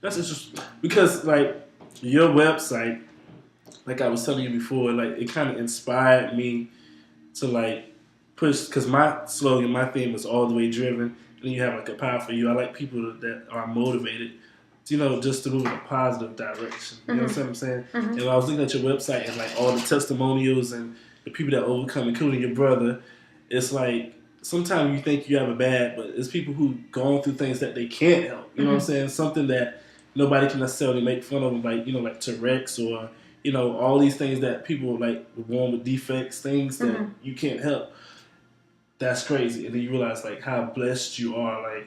That's interesting because like your website, like I was telling you before, like it kind of inspired me to like push because my slogan, my theme is all the way driven. And you have like a power for you. I like people that are motivated, just to move in a positive direction. You know what I'm saying? Mm-hmm. And when I was looking at your website and like all the testimonials and the people that overcome, including your brother, it's like sometimes you think you have it bad, but it's people who gone through things that they can't help. You know what I'm saying? Something that nobody can necessarily make fun of, like like Tourette's or all these things that people like born with defects, things that you can't help. That's crazy. And then you realize like how blessed you are. Like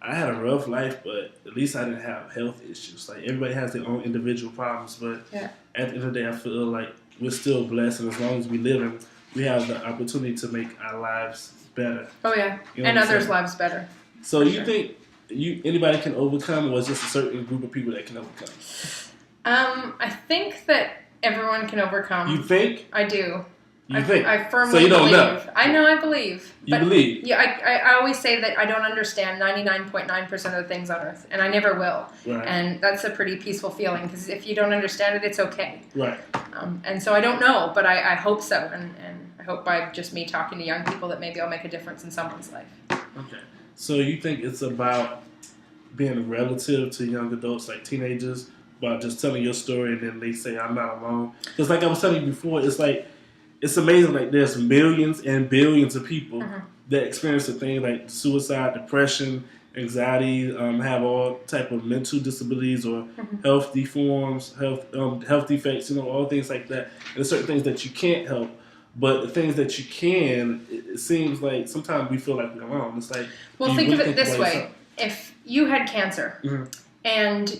I had a rough life, but at least I didn't have health issues. Like everybody has their own individual problems, but at the end of the day, I feel like we're still blessed, and as long as we live, and we have the opportunity to make our lives better. Oh yeah, and others' lives better. So you think anybody can overcome, or is just a certain group of people that can overcome? I think that everyone can overcome. You think? I do. You think? I firmly so you don't believe. know. I know. I believe. You believe? Yeah. I always say that I don't understand 99.9% of the things on Earth, and I never will. Right. And that's a pretty peaceful feeling because if you don't understand it, it's okay. Right. And so I don't know, but I hope so, and I hope by just me talking to young people that maybe I'll make a difference in someone's life. Okay. So you think it's about being relative to young adults, like teenagers, about just telling your story and then they say, I'm not alone? Because like I was telling you before, it's like, it's amazing, like there's millions and billions of people that experience a thing like suicide, depression, anxiety, have all type of mental disabilities or health deforms, health defects, all things like that. And there's certain things that you can't help, but the things that you can, it seems like sometimes we feel like we're alone. It's like, well, think of it this way: if you had cancer and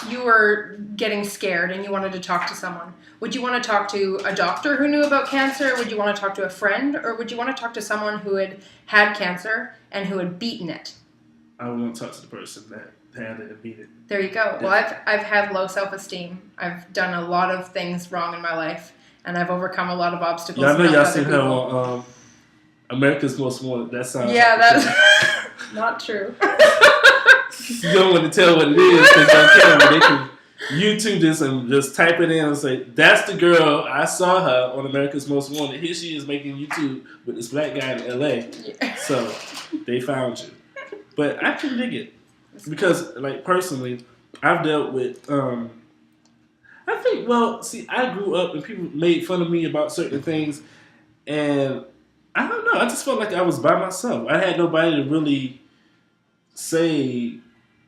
you were getting scared and you wanted to talk to someone, would you want to talk to a doctor who knew about cancer? Would you want to talk to a friend? Or would you want to talk to someone who had cancer and who had beaten it? I would want to talk to the person that had it and beat it. There you go. Yeah. Well, I've had low self-esteem. I've done a lot of things wrong in my life, and I've overcome a lot of obstubcles. Yeah, I know y'all seen her on America's Most Wanted. That sounds that's not true. You don't want to tell what it is because on camera they can YouTube this and just type it in and say, that's the girl, I saw her on America's Most Wanted. Here she is making YouTube with this black guy in LA. Yeah. So they found you. But I can dig it. Because, like, personally, I've dealt with, I grew up and people made fun of me about certain things. And I don't know, I just felt like I was by myself. I had nobody to really say,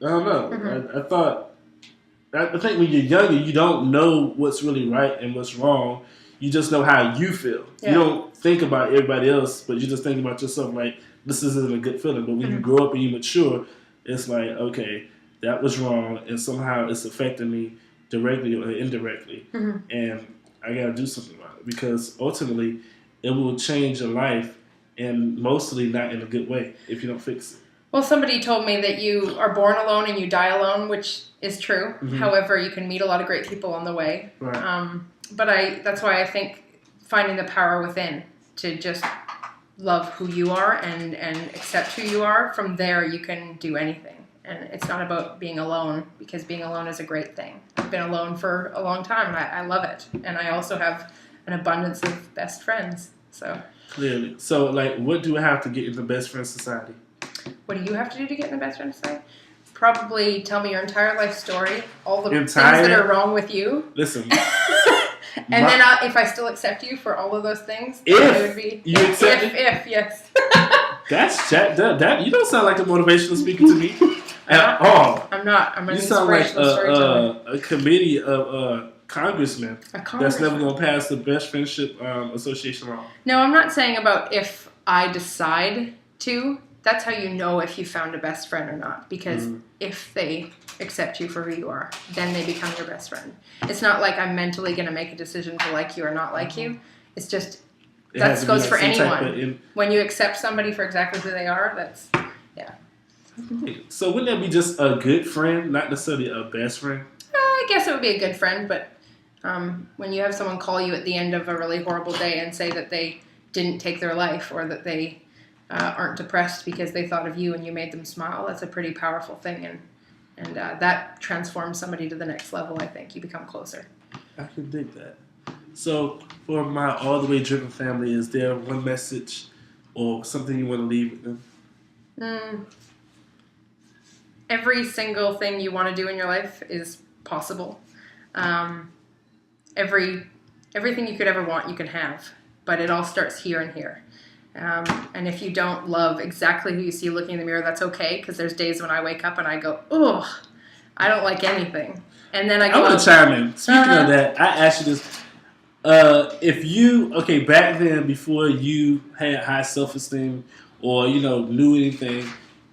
I don't know. I think when you're younger, you don't know what's really right and what's wrong. You just know how you feel. Yeah. You don't think about everybody else, but you just think about yourself like, this isn't a good feeling. But when you grow up and you mature, it's like, okay, that was wrong, and somehow it's affecting me directly or indirectly. And I got to do something about it because ultimately it will change your life, and mostly not in a good way if you don't fix it. Well, somebody told me that you are born alone and you die alone, which is true. However, you can meet a lot of great people on the way. Right. But that's why I think finding the power within to just love who you are and accept who you are, from there you can do anything. And it's not about being alone, because being alone is a great thing. I've been alone for a long time, and I love it. And I also have an abundance of best friends. So clearly. So, like, what do I have to get in the best friend society? What do you have to do to get in the best friend society? Probably tell me your entire life story, all the things that are wrong with you. Listen. And then if I still accept you for all of those things, it would be... You accept me? If, yes. That's jacked up. You don't sound like a motivational speaker to me at all. I'm not. I'm an You inspirational sound like a committee of congressmen that's never going to pass the Best Friendship Association law. No, I'm not saying about if I decide to. That's how you know if you found a best friend or not. Because if they accept you for who you are, then they become your best friend. It's not like I'm mentally going to make a decision to like you or not like you. It's just, that goes for anyone. When you accept somebody for exactly who they are, that's, yeah. So wouldn't that be just a good friend, not necessarily a best friend? I guess it would be a good friend, but when you have someone call you at the end of a really horrible day and say that they didn't take their life, or that they aren't depressed because they thought of you and you made them smile, that's a pretty powerful thing. And And that transforms somebody to the next level, I think. You become closer. I can dig that. So, for my all the way driven family, is there one message or something you want to leave with them? Every single thing you want to do in your life is possible. Everything you could ever want, you can have. But it all starts here and here. And if you don't love exactly who you see looking in the mirror, that's okay. Because there's days when I wake up and I go, ugh, I don't like anything. And then I go, I want to chime in. Speaking of that, I asked you this. Back then, before you had high self-esteem or, knew anything,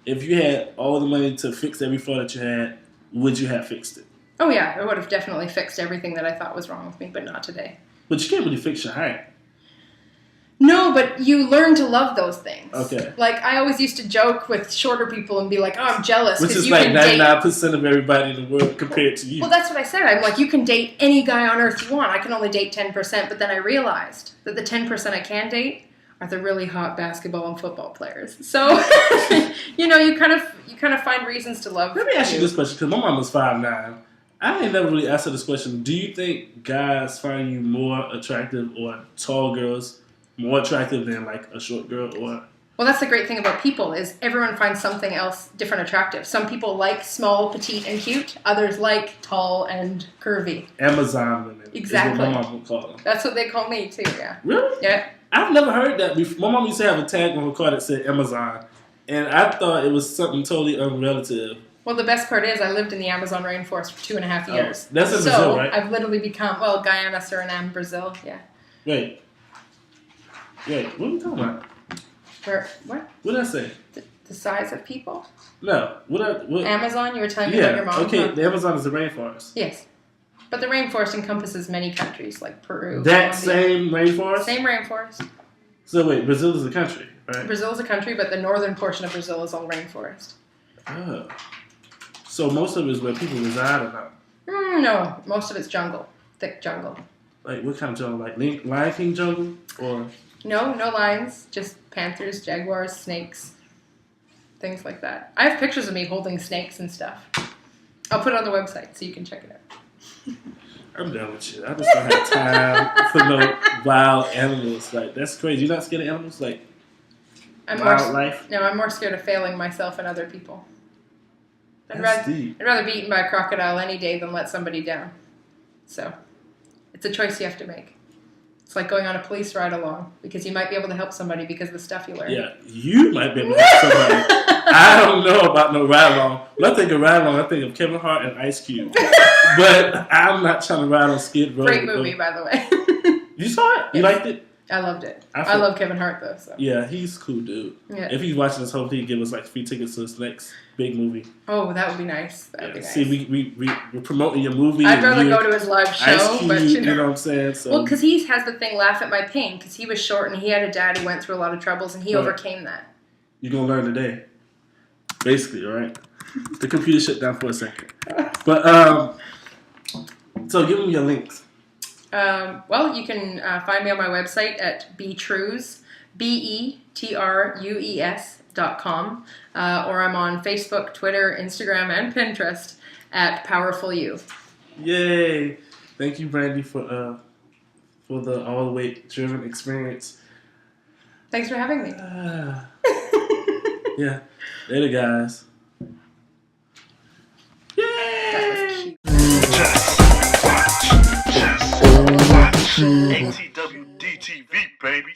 if you had all the money to fix every flaw that you had, would you have fixed it? Oh, yeah. I would have definitely fixed everything that I thought was wrong with me, but not today. But you can't really fix your height. No, but you learn to love those things. Okay. Like, I always used to joke with shorter people and be like, oh, I'm jealous. Which is you like can 99% of everybody in the world compared to you. Well, that's what I said. I'm like, you can date any guy on earth you want. I can only date 10%. But then I realized that the 10% I can date are the really hot basketball and football players. So, you kind of find reasons to love. Let me ask you this question, because my mom was 5'9". I ain't never really asked her this question. Do you think guys find you more attractive or tall girls more attractive than like a short girl? Or well, that's the great thing about people is everyone finds something else different attractive. Some people like small, petite, and cute. Others like tall and curvy. Amazon women. Exactly. Is what my mom would call them. That's what they call me too. Yeah. Really? Yeah. I've never heard that before. My mom used to have a tag on her car that said Amazon, and I thought it was something totally unrelative. Well, the best part is I lived in the Amazon rainforest for 2.5 years. That's in Brazil, right? I've literally become, Guyana, Suriname, Brazil, yeah. Wait, what are you talking about? What? What did I say? The size of people? No. What? Amazon, you were telling me about your mom? Okay, the Amazon is the rainforest. Yes. But the rainforest encompasses many countries, like Peru. That Colombia. same rainforest? Same rainforest. So wait, Brazil is a country, right? Brazil is a country, but the northern portion of Brazil is all rainforest. Oh. So most of it is where people reside or not? No, most of it's jungle. Thick jungle. Like what kind of jungle? Like Lion King jungle? Or No lions. Just panthers, jaguars, snakes. Things like that. I have pictures of me holding snakes and stuff. I'll put it on the website so you can check it out. I'm done with you. I just don't have time for no wild animals. Like, that's crazy. You're not scared of animals? Like, wildlife? No, I'm more scared of failing myself and other people. I'd deep. rather be eaten by a crocodile any day than let somebody down. So, it's a choice you have to make. It's like going on a police ride along because you might be able to help somebody because of the stuff you learn. Yeah, you might be able to help somebody. I don't know about no ride along. When I think of ride along, I think of Kevin Hart and Ice Cube. But I'm not trying to ride on Skid Row. Great movie, by the way. You saw it? You liked it? I loved it. I love Kevin Hart, though. So. Yeah, he's a cool dude. Yeah. If he's watching this, hopefully he'll give us like free tickets to his next big movie. Oh, that would be nice. That would be nice. See, we're promoting your movie. I'd rather go to his live show. Ice Cube, but you know what I'm saying? So. Well, because he has the thing, laugh at my pain, because he was short and he had a dad who went through a lot of troubles and he overcame that. You're going to learn today. Basically, all right? The computer shut down for a second. But, so give me your links. Well, you can find me on my website at betrues, BETRUES.com, or I'm on Facebook, Twitter, Instagram, and Pinterest at Powerful You. Yay! Thank you, Brandi, for the all the way driven experience. Thanks for having me. Yeah, later, guys. Yay! That was cute. Just watch. ATWDTV, baby.